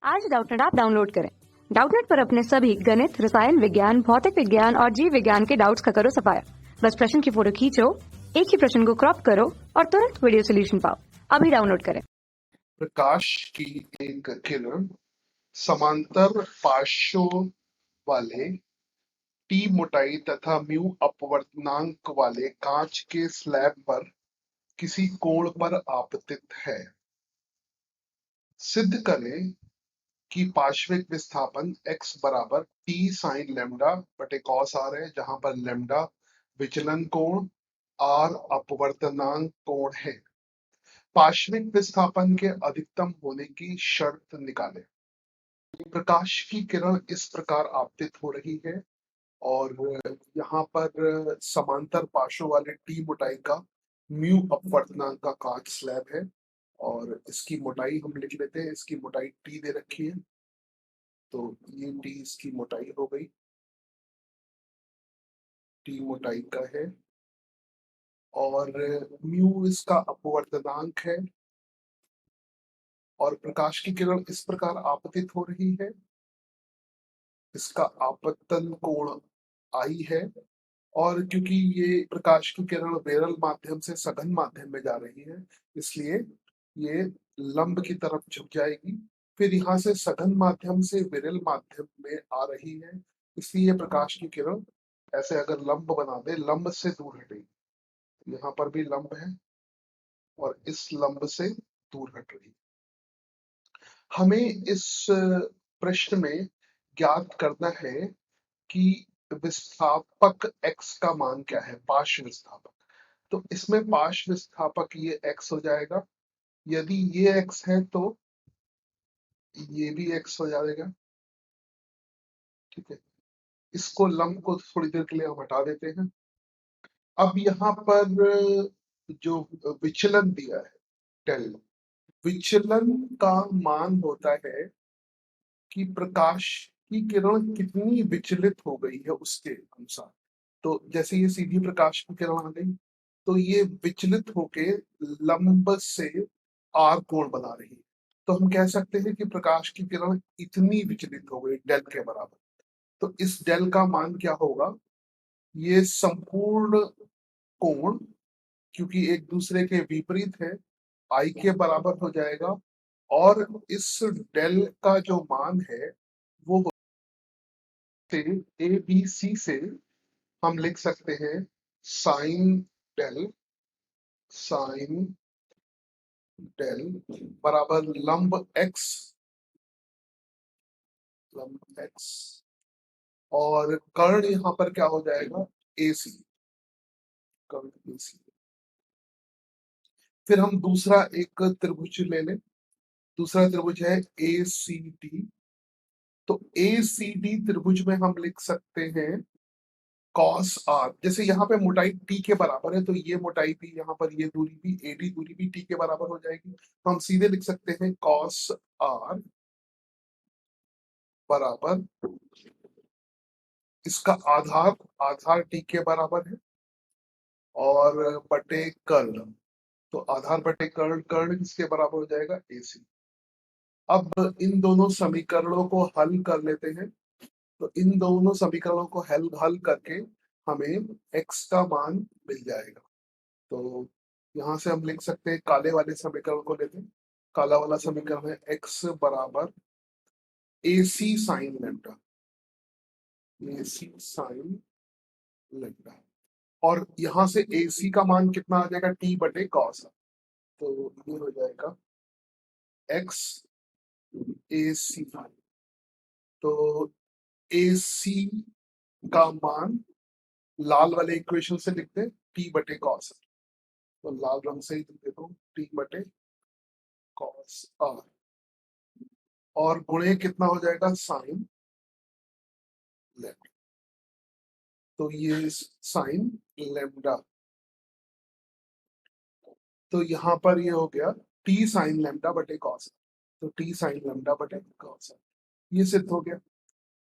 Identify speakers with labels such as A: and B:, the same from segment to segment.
A: आज Doubtnut app download करें। Doubtnut पर अपने सभी गणित, रसायन विज्ञान, भौतिक विज्ञान और जीव विज्ञान के डाउट्स का करो सफाया। बस प्रश्न की फोटो खींचो, एक ही प्रश्न को क्रॉप करो और तुरंत वीडियो सोल्यूशन पाओ। अभी डाउनलोड करें।
B: प्रकाश की एक किरण समांतर पार्श्वों वाले टी मोटाई तथा म्यू अपवर्तनांक वाले कांच के स्लैब पर किसी कोण पर आपतित है। सिद्ध करें कि पार्श्विक विस्थापन x बराबर t साइन लैम्डा बटे कॉस r है, जहां पर लैम्डा विचलन कोण, r अपवर्तनांक कोण है। पार्श्विक विस्थापन के अधिकतम होने की शर्त निकालें। प्रकाश की किरण इस प्रकार आपतित हो रही है और यहाँ पर समांतर पार्श्व वाले टी मोटाई का म्यू अपवर्तनांक का कांच स्लैब है और इसकी मोटाई हम लिख लेते हैं। इसकी मोटाई टी दे रखी है, तो ये टी इसकी मोटाई हो गई, टी मोटाई का है और म्यू इसका अपवर्तनांक है और प्रकाश की किरण इस प्रकार आपतित हो रही है। इसका आपतन कोण आई है और क्योंकि ये प्रकाश की किरण विरल माध्यम से सघन माध्यम में जा रही है, इसलिए ये लंब की तरफ झुक जाएगी। फिर यहाँ से सघन माध्यम से विरल माध्यम में आ रही है, इसलिए प्रकाश की किरण ऐसे अगर लंब बना दे, लंब से दूर हटेगी। यहाँ पर भी लंब है और इस लंब से दूर हट रही है। हमें इस प्रश्न में ज्ञात करना है कि विस्थापक x का मान क्या है, पार्श्व विस्थापक। तो इसमें पार्श्व विस्थापक ये x हो जाएगा। यदि ये x है तो ये भी x हो जाएगा। ठीक है, इसको लंब को थोड़ी देर के लिए हम हटा देते हैं। अब यहाँ पर जो विचलन दिया है डेल, विचलन का मान होता है कि प्रकाश की किरण कितनी विचलित हो गई है उसके अनुसार। तो जैसे ये सीधी प्रकाश की किरण आ गई तो ये विचलित होके लंब से आर कोण बना रही है। तो हम कह सकते हैं कि प्रकाश की किरण इतनी विचलित हो गई डेल के बराबर। तो इस डेल का मान क्या होगा, ये संपूर्ण कोण क्योंकि एक दूसरे के विपरीत है आई के बराबर हो जाएगा और इस डेल का जो मान है वो ए बी सी से हम लिख सकते हैं साइन डेल, साइन डेल बराबर लंब x, लंब x और कर्ण यहाँ पर क्या हो जाएगा AC, कर्ण AC। फिर हम दूसरा एक त्रिभुज ले लें। दूसरा त्रिभुज है ACD। तो ACD त्रिभुज में हम लिख सकते हैं cos r। जैसे यहाँ पे मोटाई t के बराबर है तो ये मोटाई भी, यहाँ पर ये दूरी भी, AD दूरी भी t के बराबर हो जाएगी। तो हम सीधे लिख सकते हैं cos r बराबर इसका आधार, आधार t के बराबर है और बटे कर्ण। तो आधार बटे कर्ण, कर्ण किसके बराबर हो जाएगा AC। अब इन दोनों समीकरणों को हल कर लेते हैं। तो इन दोनों समीकरणों को हल हल करके हमें x का मान मिल जाएगा। तो यहाँ से हम लिख सकते हैं, काले वाले समीकरण को लेते हैं। काला वाला समीकरण है x बराबर AC sign lambda, AC sign lambda और यहाँ से AC का मान कितना आ जाएगा t बटे कॉस। तो ये हो जाएगा x AC। तो AC का मान लाल वाले इक्वेशन से लिखते हैं t बटे कॉस। तो लाल रंग से ही लिख देता हूँ t बटे कॉस r और गुणे कितना हो जाएगा साइन लैम्डा। तो ये साइन लैम्डा, तो यहाँ पर ये हो गया t साइन लैम्डा बटे कॉस। तो t साइन लैम्डा बटे कॉस, ये सिद्ध हो गया।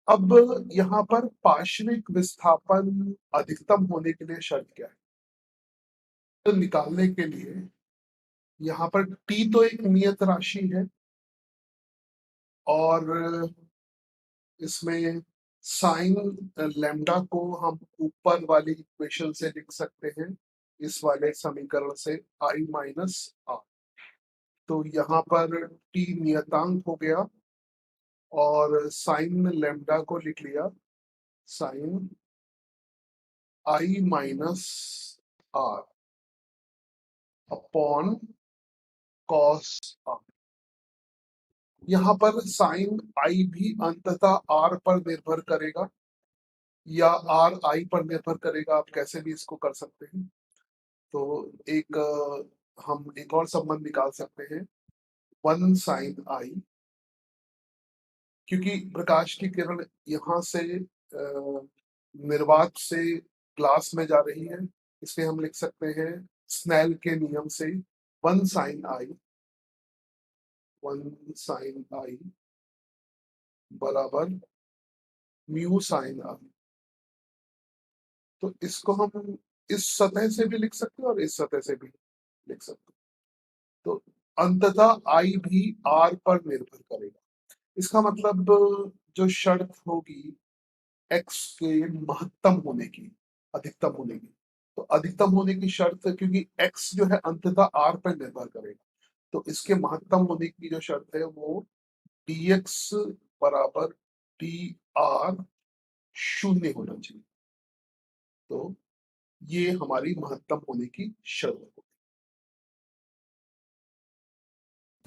B: अब यहाँ पर पार्श्विक विस्थापन अधिकतम होने के लिए शर्त क्या है, तो निकालने के लिए यहाँ पर t तो एक नियत राशि है और इसमें साइन लैम्डा को हम ऊपर वाली इक्वेशन से लिख सकते हैं, इस वाले समीकरण से i माइनस आर। तो यहाँ पर t नियतांक हो गया और साइन लैम्डा को लिख लिया sine i minus r upon cos r. यहाँ पर साइन आई भी अंततः आर पर निर्भर करेगा या आर आई पर निर्भर करेगा, आप कैसे भी इसको कर सकते हैं। तो हम एक और संबंध निकाल सकते हैं, 1 साइन आई, क्योंकि प्रकाश की किरण यहाँ से निर्वात से ग्लास में जा रही है, इसलिए हम लिख सकते हैं स्नेल के नियम से 1 साइन आई बराबर म्यू साइन आई। तो इसको हम इस सतह से भी लिख सकते हैं और इस सतह से भी लिख सकते हैं। तो अंततः आई भी आर पर निर्भर करेगा। इसका मतलब जो शर्त होगी एक्स के महत्तम होने की, अधिकतम होने की, तो अधिकतम होने की शर्त, क्योंकि एक्स जो है अंततः आर पर निर्भर करेगा, तो इसके महत्तम होने की जो शर्त है वो dx बराबर dr शून्य होना चाहिए। तो ये हमारी महत्तम होने की शर्त है।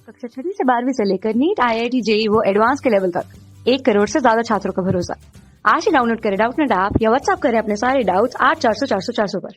A: कक्षा 6 से 12वीं से लेकर नीट, IIT, JEE वो एडवांस के लेवल तक 1 करोड़ से ज्यादा छात्रों का भरोसा। आज ही डाउनलोड करें डाउटनेट ऐप या व्हाट्सएप करें अपने सारे डाउट्स 8400 400 400 पर।